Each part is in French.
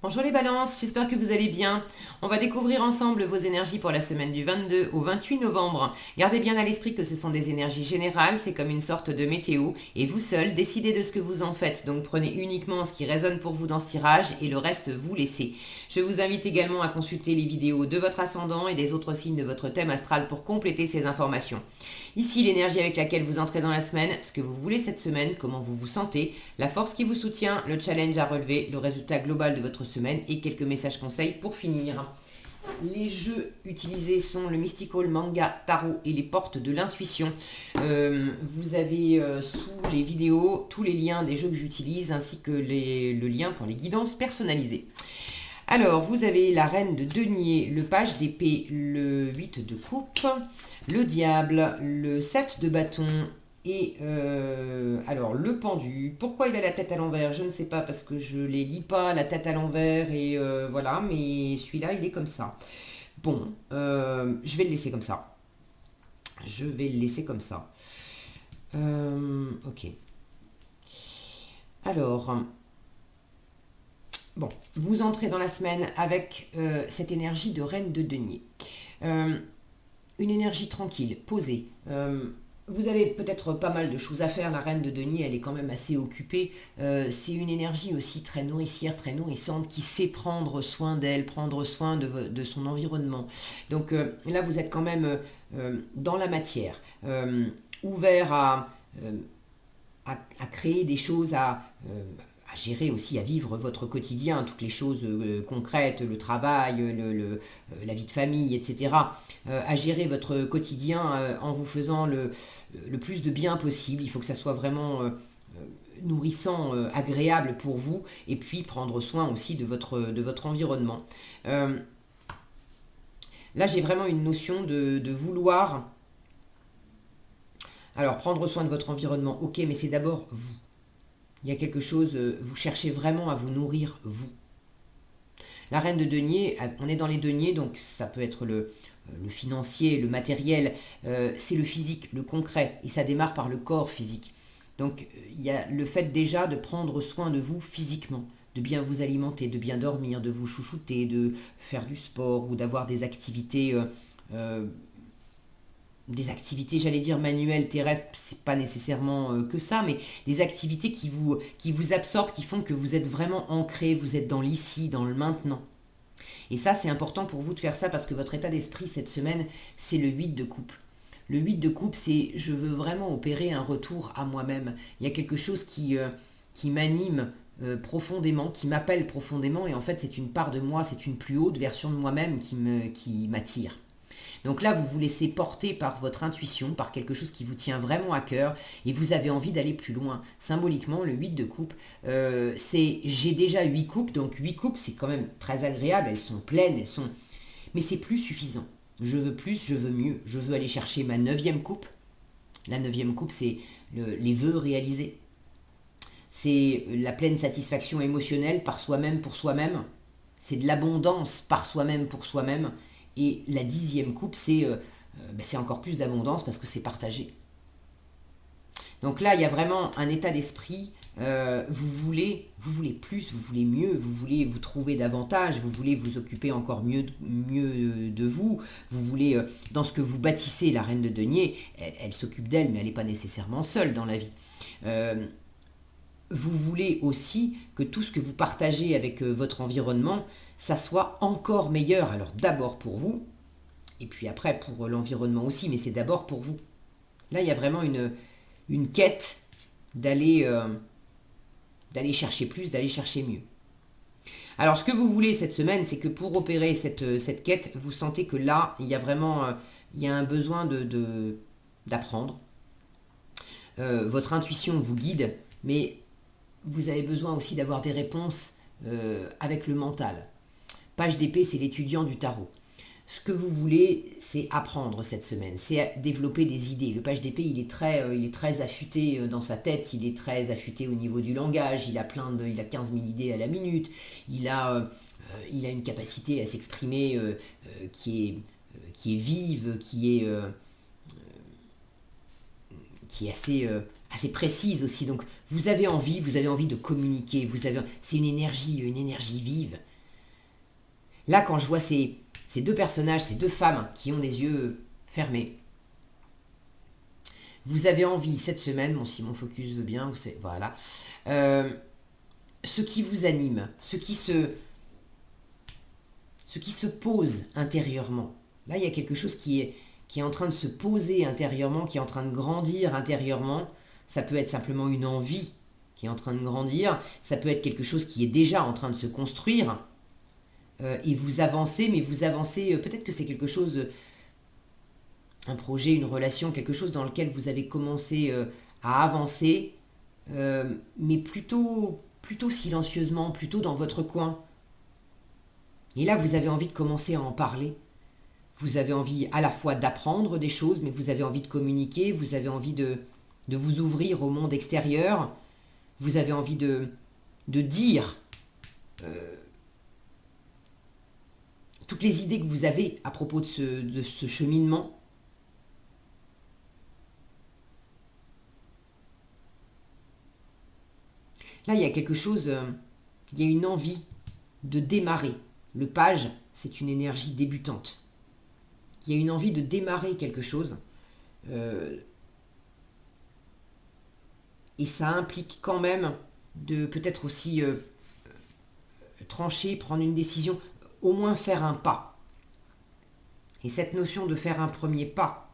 Bonjour les balances, j'espère que vous allez bien. On va découvrir ensemble vos énergies pour la semaine du 22 au 28 novembre. Gardez bien à l'esprit que ce sont des énergies générales, c'est comme une sorte de météo, et vous seul décidez de ce que vous en faites. Donc prenez uniquement ce qui résonne pour vous dans ce tirage et le reste vous laissez. Je vous invite également à consulter les vidéos de votre ascendant et des autres signes de votre thème astral pour compléter ces informations. Ici l'énergie avec laquelle vous entrez dans la semaine, ce que vous voulez cette semaine, comment vous vous sentez, la force qui vous soutient, le challenge à relever, le résultat global de votre semaine et quelques messages conseils pour finir. Les jeux utilisés sont le Mystical, Manga, Tarot et les portes de l'intuition. Vous avez sous les vidéos tous les liens des jeux que j'utilise ainsi que le lien pour les guidances personnalisées. Alors, vous avez la reine de denier, le page d'épée, le 8 de coupe, le diable, le 7 de bâton et alors le pendu. Pourquoi il a la tête à l'envers? Je ne sais pas parce que je les lis pas la tête à l'envers et voilà, mais celui-là il est comme ça. Bon, je vais le laisser comme ça. Je vais le laisser comme ça. Ok. Alors, bon, vous entrez dans la semaine avec cette énergie de reine de denier. Une énergie tranquille, posée. Vous avez peut-être pas mal de choses à faire. La reine de denier, elle est quand même assez occupée. C'est une énergie aussi très nourricière, très nourrissante, qui sait prendre soin d'elle, prendre soin de son environnement. Donc là, vous êtes quand même dans la matière, ouvert à créer des choses, à gérer aussi, à vivre votre quotidien, toutes les choses concrètes, le travail, la vie de famille, etc. À gérer votre quotidien en vous faisant le plus de bien possible. Il faut que ça soit vraiment nourrissant, agréable pour vous, et puis prendre soin aussi de votre environnement. Euh, Là, j'ai vraiment une notion de vouloir. Alors, prendre soin de votre environnement, ok, mais c'est d'abord vous. Il y a quelque chose, vous cherchez vraiment à vous nourrir, vous. La reine de denier, on est dans les deniers, donc ça peut être le financier, le matériel, c'est le physique, le concret, et ça démarre par le corps physique. Donc il y a le fait déjà de prendre soin de vous physiquement, de bien vous alimenter, de bien dormir, de vous chouchouter, de faire du sport ou d'avoir euh, des activités, j'allais dire manuelles, terrestres, c'est pas nécessairement que ça, mais des activités qui vous absorbent, qui font que vous êtes vraiment ancré, vous êtes dans l'ici, dans le maintenant. Et ça, c'est important pour vous de faire ça parce que votre état d'esprit cette semaine, c'est le 8 de coupe. Le 8 de coupe, c'est je veux vraiment opérer un retour à moi-même. Il y a quelque chose qui m'anime profondément, qui m'appelle profondément, et en fait, c'est une part de moi, c'est une plus haute version de moi-même qui m'attire. Donc là, vous vous laissez porter par votre intuition, par quelque chose qui vous tient vraiment à cœur, et vous avez envie d'aller plus loin. Symboliquement, le 8 de coupe, c'est j'ai déjà 8 coupes, donc 8 coupes, c'est quand même très agréable, elles sont pleines, mais c'est plus suffisant. Je veux plus, je veux mieux. Je veux aller chercher ma neuvième coupe. La neuvième coupe, c'est les vœux réalisés. C'est la pleine satisfaction émotionnelle par soi-même pour soi-même. C'est de l'abondance par soi-même pour soi-même. Et la dixième coupe, c'est encore plus d'abondance parce que c'est partagé. Donc là, il y a vraiment un état d'esprit. Vous voulez plus, vous voulez mieux, vous voulez vous trouver davantage, vous voulez vous occuper encore mieux de vous. Vous voulez, dans ce que vous bâtissez, la reine de denier, elle s'occupe d'elle, mais elle n'est pas nécessairement seule dans la vie. Euh, vous voulez aussi que tout ce que vous partagez avec votre environnement, ça soit encore meilleur. Alors d'abord pour vous, et puis après pour l'environnement aussi, mais c'est d'abord pour vous. Là, il y a vraiment une quête d'aller d'aller chercher plus, d'aller chercher mieux. Alors, ce que vous voulez cette semaine, c'est que pour opérer cette quête, vous sentez que là, il y a vraiment il y a un besoin d'apprendre. Votre intuition vous guide, mais vous avez besoin aussi d'avoir des réponses avec le mental. Page d'épée, c'est l'étudiant du tarot. Ce que vous voulez, c'est apprendre cette semaine, c'est développer des idées. Le page d'épée, il est très affûté dans sa tête, il est très affûté au niveau du langage, il a 15 000 idées à la minute, il a une capacité à s'exprimer qui est vive, qui est assez assez précise aussi. Donc vous avez envie de communiquer, c'est une énergie vive. Là, quand je vois ces deux personnages, ces deux femmes qui ont les yeux fermés, vous avez envie cette semaine, bon, si mon focus veut bien, voilà, ce qui vous anime, ce qui se pose intérieurement. Là, il y a quelque chose qui est en train de se poser intérieurement, qui est en train de grandir intérieurement. Ça peut être simplement une envie qui est en train de grandir. Ça peut être quelque chose qui est déjà en train de se construire. Et vous avancez, mais vous avancez, peut-être que c'est quelque chose, un projet, une relation, quelque chose dans lequel vous avez commencé à avancer, mais plutôt silencieusement, plutôt dans votre coin. Et là, vous avez envie de commencer à en parler. Vous avez envie à la fois d'apprendre des choses, mais vous avez envie de communiquer, vous avez envie de vous ouvrir au monde extérieur, vous avez envie de dire toutes les idées que vous avez à propos de ce cheminement. Là, il y a quelque chose, il y a une envie de démarrer. Le page, c'est une énergie débutante. Il y a une envie de démarrer quelque chose. Et ça implique quand même de peut-être aussi trancher, prendre une décision, au moins faire un pas. Et cette notion de faire un premier pas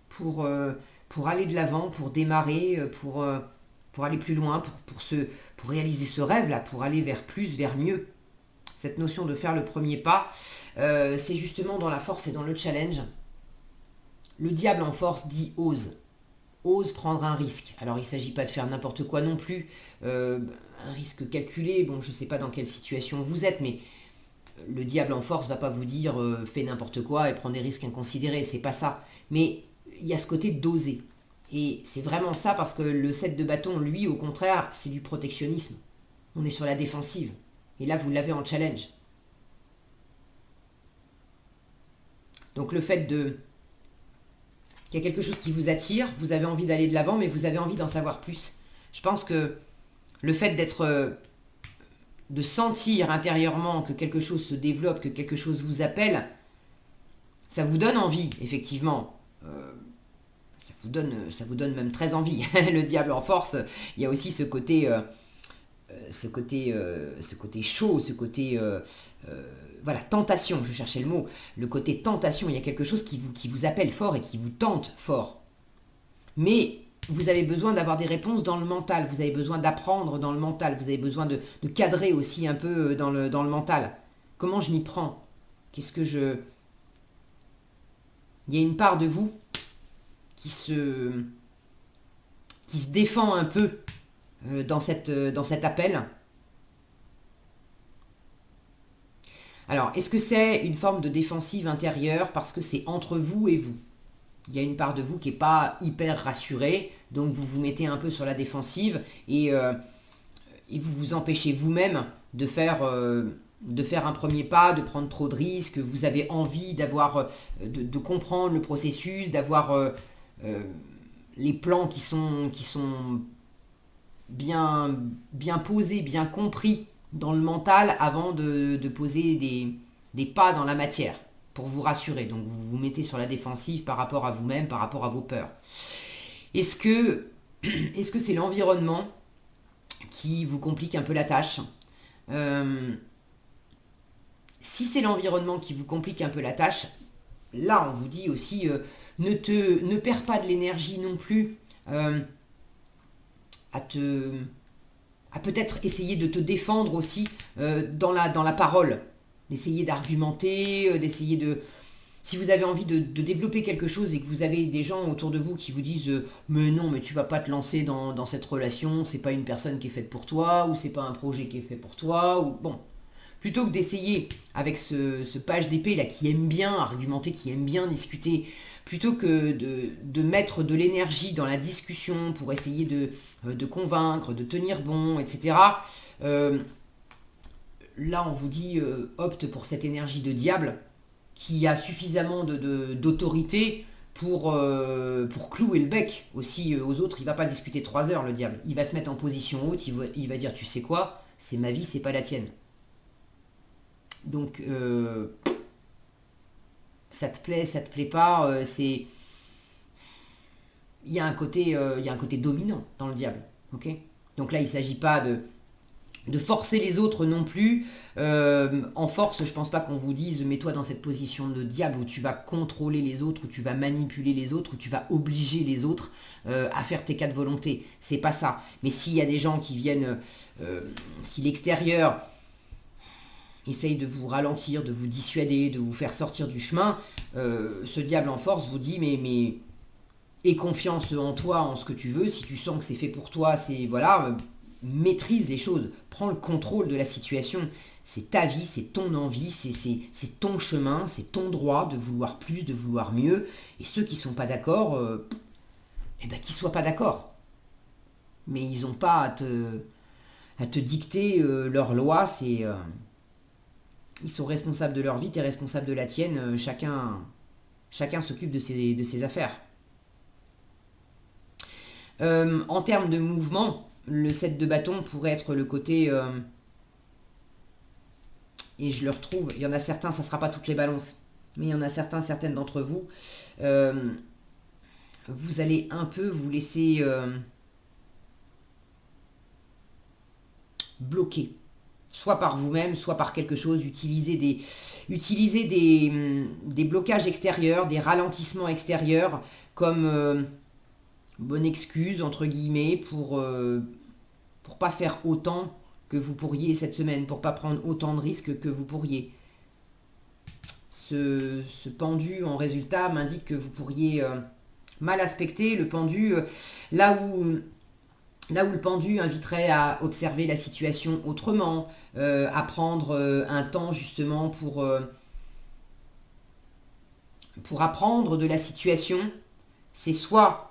pour aller de l'avant, pour démarrer, pour aller plus loin, pour réaliser ce rêve-là, pour aller vers plus, vers mieux. Cette notion de faire le premier pas, c'est justement dans la force et dans le challenge. Le diable en force dit ose. Ose prendre un risque. Alors il ne s'agit pas de faire n'importe quoi non plus. Un risque calculé, bon je ne sais pas dans quelle situation vous êtes, mais le diable en force ne va pas vous dire fais n'importe quoi et prends des risques inconsidérés, c'est pas ça. Mais il y a ce côté d'oser. Et c'est vraiment ça parce que le 7 de bâton, lui, au contraire, c'est du protectionnisme. On est sur la défensive. Et là, vous l'avez en challenge. Donc le fait qu'il y a quelque chose qui vous attire, vous avez envie d'aller de l'avant, mais vous avez envie d'en savoir plus. Je pense que le fait de sentir intérieurement que quelque chose se développe, que quelque chose vous appelle, ça vous donne envie, effectivement. Ça vous donne même très envie. Le diable en force, il y a aussi ce côté chaud, ce côté voilà, tentation, je cherchais le mot, le côté tentation, il y a quelque chose qui vous appelle fort et qui vous tente fort. Mais vous avez besoin d'avoir des réponses dans le mental, vous avez besoin d'apprendre dans le mental, vous avez besoin de cadrer aussi un peu dans le mental. Comment je m'y prends? Il y a une part de vous qui se défend un peu dans cet appel. Alors, est-ce que c'est une forme de défensive intérieure parce que c'est entre vous et vous? Il y a une part de vous qui n'est pas hyper rassurée, donc vous vous mettez un peu sur la défensive et vous vous empêchez vous-même de faire un premier pas, de prendre trop de risques. Vous avez envie de comprendre le processus, d'avoir les plans qui sont bien posés, bien compris dans le mental avant de poser des pas dans la matière pour vous rassurer. Donc vous vous mettez sur la défensive par rapport à vous-même, par rapport à vos peurs. Est-ce que c'est l'environnement qui vous complique un peu la tâche? Si c'est l'environnement qui vous complique un peu la tâche, là on vous dit aussi ne perds pas de l'énergie non plus à peut-être essayer de te défendre aussi dans la parole, d'essayer d'argumenter, d'essayer de... Si vous avez envie de développer quelque chose et que vous avez des gens autour de vous qui vous disent mais non, mais tu vas pas te lancer dans cette relation, c'est pas une personne qui est faite pour toi, ou c'est pas un projet qui est fait pour toi, ou bon. Plutôt que d'essayer avec ce page d'épée là qui aime bien argumenter, qui aime bien discuter, plutôt que de mettre de l'énergie dans la discussion pour essayer de convaincre, de tenir bon, etc. Là, on vous dit opte pour cette énergie de diable qui a suffisamment d'autorité pour clouer le bec aussi aux autres. Il va pas discuter 3 heures, le diable. Il va se mettre en position haute, il va dire, tu sais quoi, c'est ma vie, c'est pas la tienne. Donc, ça te plaît pas, c'est... Il y a un côté dominant dans le diable, ok. Donc là, il ne s'agit pas de forcer les autres non plus. En force, je pense pas qu'on vous dise mets-toi dans cette position de diable où tu vas contrôler les autres, où tu vas manipuler les autres, où tu vas obliger les autres à faire tes 4 volontés. C'est pas ça. Mais s'il y a des gens qui viennent, si l'extérieur essaye de vous ralentir, de vous dissuader, de vous faire sortir du chemin, ce diable en force vous dit mais aie confiance en toi, en ce que tu veux. Si tu sens que c'est fait pour toi, c'est voilà. Maîtrise les choses, prends le contrôle de la situation. C'est ta vie, c'est ton envie, c'est ton chemin, c'est ton droit de vouloir plus, de vouloir mieux. Et ceux qui ne sont pas d'accord, eh ben, qu'ils ne soient pas d'accord. Mais ils n'ont pas à te dicter leurs lois. Ils sont responsables de leur vie, tu es responsable de la tienne. Chacun s'occupe de ses affaires. En termes de mouvement, le 7 de bâton pourrait être le côté... et je le retrouve, il y en a certains, ça ne sera pas toutes les balances, mais il y en a certaines d'entre vous, vous allez un peu vous laisser bloquer. Soit par vous-même, soit par quelque chose, utiliser des blocages extérieurs, des ralentissements extérieurs, comme... bonne excuse, entre guillemets, pour pas faire autant que vous pourriez cette semaine, pour pas prendre autant de risques que vous pourriez. Ce pendu, en résultat, m'indique que vous pourriez mal aspecter le pendu, là où le pendu inviterait à observer la situation autrement, à prendre un temps justement pour apprendre de la situation, c'est soit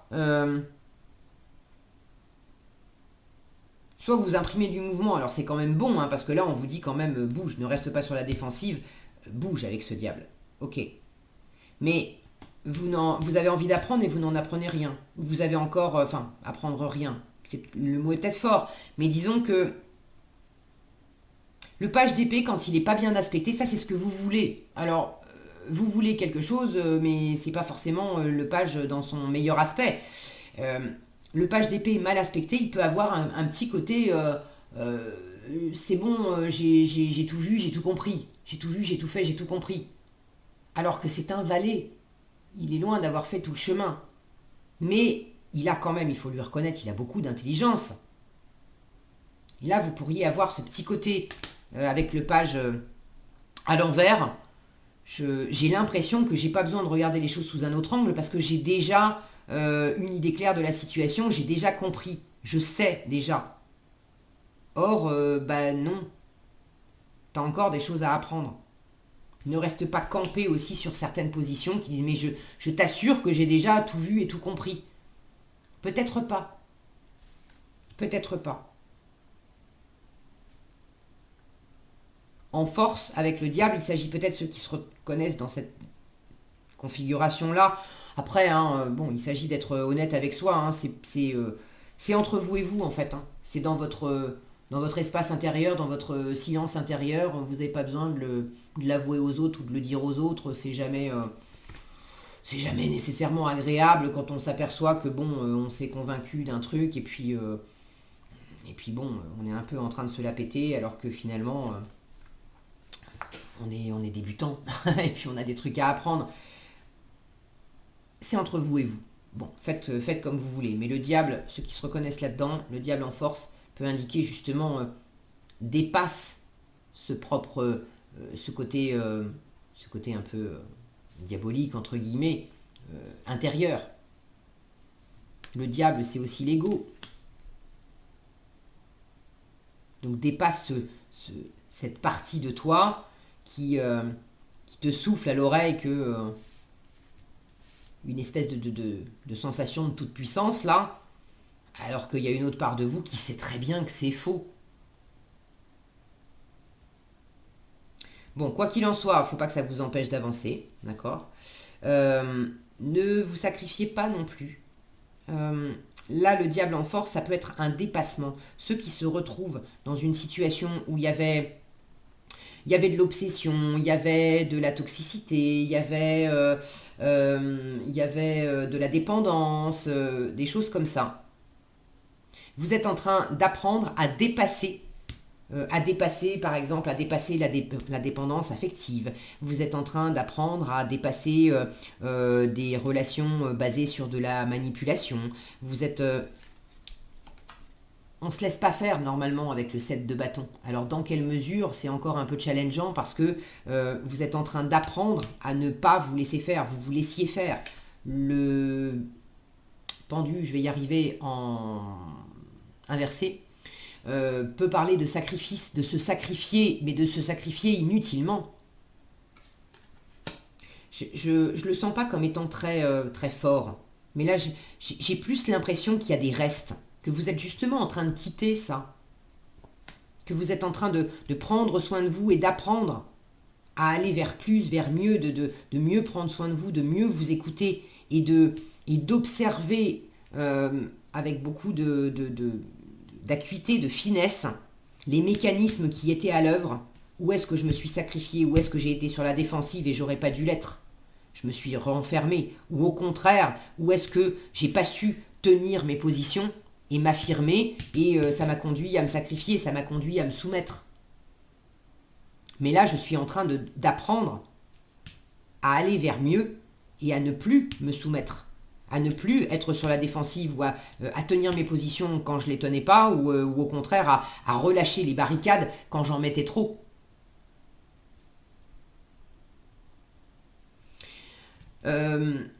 vous imprimez du mouvement, alors c'est quand même bon, hein, parce que là on vous dit quand même bouge, ne reste pas sur la défensive, bouge avec ce diable, ok. Mais vous avez envie d'apprendre mais vous n'en apprenez rien. Vous avez encore, apprendre rien, le mot est peut-être fort, mais disons que le page d'épée, quand il n'est pas bien aspecté, ça c'est ce que vous voulez. Alors, vous voulez quelque chose, mais c'est pas forcément le page dans son meilleur aspect. Le page d'épée mal aspecté, il peut avoir un petit côté c'est bon, j'ai tout vu, j'ai tout compris. J'ai tout vu, j'ai tout fait, j'ai tout compris. Alors que c'est un valet. Il est loin d'avoir fait tout le chemin. Mais il a quand même, il faut lui reconnaître, il a beaucoup d'intelligence. Et là, vous pourriez avoir ce petit côté avec le page à l'envers. J'ai l'impression que j'ai pas besoin de regarder les choses sous un autre angle parce que j'ai déjà une idée claire de la situation, j'ai déjà compris, je sais déjà. Or, non, t'as encore des choses à apprendre. Ne reste pas campé aussi sur certaines positions qui disent mais je t'assure que j'ai déjà tout vu et tout compris. Peut-être pas. Peut-être pas. En force, avec le diable, il s'agit peut-être de ceux qui se reconnaissent dans cette configuration-là. Après, il s'agit d'être honnête avec soi. Hein, c'est entre vous et vous, en fait. Hein. C'est dans votre espace intérieur, dans votre silence intérieur. Vous n'avez pas besoin de l'avouer aux autres ou de le dire aux autres. C'est jamais nécessairement agréable quand on s'aperçoit que, on s'est convaincu d'un truc et puis on est un peu en train de se la péter alors que finalement... on est débutant et puis on a des trucs à apprendre. C'est entre vous et vous. Bon, faites comme vous voulez. Mais le diable, ceux qui se reconnaissent là-dedans, le diable en force peut indiquer justement dépasse ce côté un peu diabolique entre guillemets intérieur. Le diable, c'est aussi l'ego. Donc dépasse cette partie de toi qui te souffle à l'oreille que une espèce de sensation de toute puissance là, alors qu'il y a une autre part de vous qui sait très bien que c'est faux. Bon, quoi qu'il en soit, il ne faut pas que ça vous empêche d'avancer, d'accord ? Ne vous sacrifiez pas non plus. Là, le diable en force, ça peut être un dépassement. Ceux qui se retrouvent dans une situation où il y avait de l'obsession, il y avait de la toxicité, il y avait de la dépendance, des choses comme ça. Vous êtes en train d'apprendre à dépasser, par exemple, à dépasser la dépendance affective. Vous êtes en train d'apprendre à dépasser des relations basées sur de la manipulation. Vous êtes... on ne se laisse pas faire normalement avec le 7 de bâton. Alors dans quelle mesure, c'est encore un peu challengeant parce que vous êtes en train d'apprendre à ne pas vous laisser faire, vous vous laissiez faire. Le pendu, je vais y arriver en inversé, peut parler de sacrifice, de se sacrifier, mais de se sacrifier inutilement. Je le sens pas comme étant très, très fort. Mais là, j'ai plus l'impression qu'il y a des restes. Que vous êtes justement en train de quitter ça. Que vous êtes en train de prendre soin de vous et d'apprendre à aller vers plus, vers mieux, de mieux prendre soin de vous, de mieux vous écouter et d'observer avec beaucoup d'acuité, de finesse, les mécanismes qui étaient à l'œuvre. Où est-ce que je me suis sacrifié? Où est-ce que j'ai été sur la défensive et j'aurais pas dû l'être? Je me suis renfermé. Ou au contraire, où est-ce que j'ai pas su tenir mes positions et m'affirmer et ça m'a conduit à me sacrifier, ça m'a conduit à me soumettre. Mais là, je suis en train d'apprendre à aller vers mieux et à ne plus me soumettre, à ne plus être sur la défensive ou à tenir mes positions quand je ne les tenais pas ou au contraire à relâcher les barricades quand j'en mettais trop.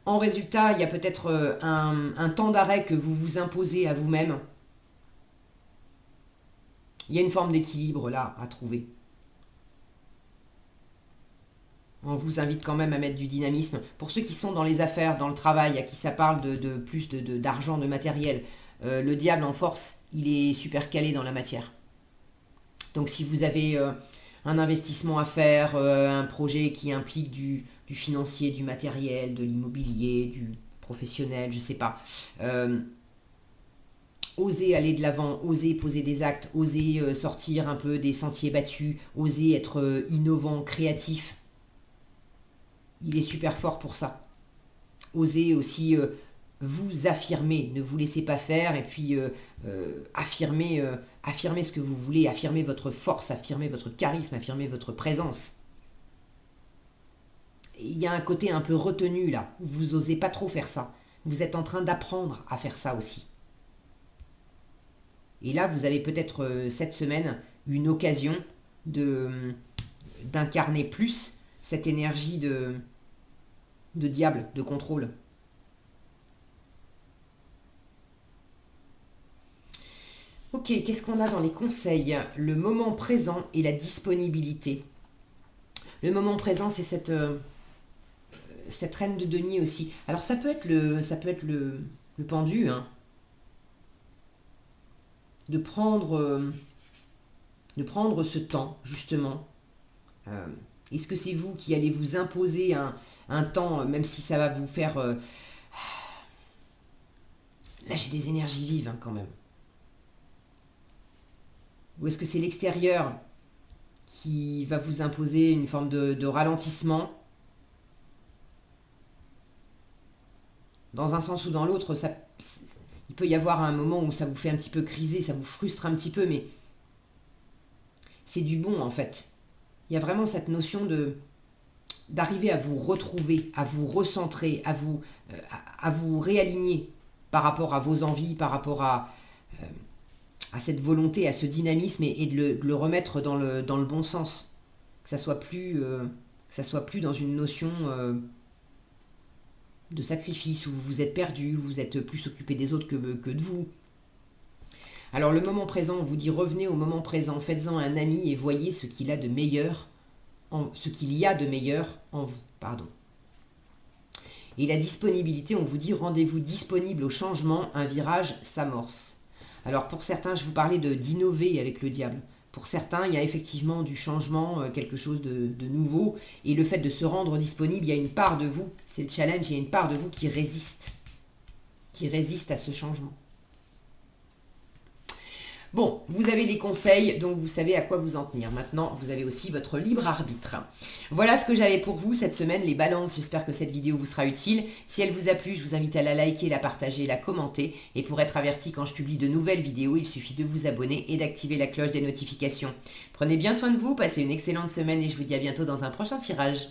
En résultat, il y a peut-être un temps d'arrêt que vous vous imposez à vous-même. Il y a une forme d'équilibre là à trouver. On vous invite quand même à mettre du dynamisme. Pour ceux qui sont dans les affaires, dans le travail, à qui ça parle de plus d'argent, de matériel, le diable en force, il est super calé dans la matière. Donc si vous avez un investissement à faire, un projet qui implique du financier, du matériel, de l'immobilier, du professionnel, je sais pas. Osez aller de l'avant, osez poser des actes, osez sortir un peu des sentiers battus, osez être innovant, créatif. Il est super fort pour ça. Osez aussi vous affirmer, ne vous laissez pas faire et puis affirmer ce que vous voulez, affirmer votre force, affirmer votre charisme, affirmer votre présence. Il y a un côté un peu retenu là, vous osez pas trop faire ça. Vous êtes en train d'apprendre à faire ça aussi. Et là, vous avez peut-être cette semaine une occasion d'incarner plus cette énergie de diable, de contrôle. Ok, qu'est-ce qu'on a dans les conseils? Le moment présent et la disponibilité. Le moment présent, c'est cette reine de denier aussi. Alors ça peut être le pendu, hein. De prendre ce temps, justement. Est-ce que c'est vous qui allez vous imposer un temps, même si ça va vous faire... Là, j'ai des énergies vives, hein, quand même. Ou est-ce que c'est l'extérieur qui va vous imposer une forme de ralentissement? Dans un sens ou dans l'autre, il peut y avoir un moment où ça vous fait un petit peu criser, ça vous frustre un petit peu, mais c'est du bon en fait. Il y a vraiment cette notion d'arriver à vous retrouver, à vous recentrer, à vous réaligner par rapport à vos envies, par rapport à cette volonté, à ce dynamisme et de le remettre dans le bon sens. Que ça soit plus dans une notion de sacrifice, où vous vous êtes perdu, où vous êtes plus occupé des autres que de vous. Alors le moment présent, on vous dit revenez au moment présent, faites-en un ami et voyez ce qu'il y a de meilleur en vous. Pardon. Et la disponibilité, on vous dit rendez-vous disponible au changement, un virage s'amorce. Alors pour certains, je vous parlais d'innover avec le diable. Pour certains, il y a effectivement du changement, quelque chose de nouveau. Et le fait de se rendre disponible, il y a une part de vous, c'est le challenge, il y a une part de vous qui résiste à ce changement. Bon, vous avez les conseils, donc vous savez à quoi vous en tenir. Maintenant, vous avez aussi votre libre arbitre. Voilà ce que j'avais pour vous cette semaine, les balances. J'espère que cette vidéo vous sera utile. Si elle vous a plu, je vous invite à la liker, la partager, la commenter. Et pour être averti quand je publie de nouvelles vidéos, il suffit de vous abonner et d'activer la cloche des notifications. Prenez bien soin de vous, passez une excellente semaine et je vous dis à bientôt dans un prochain tirage.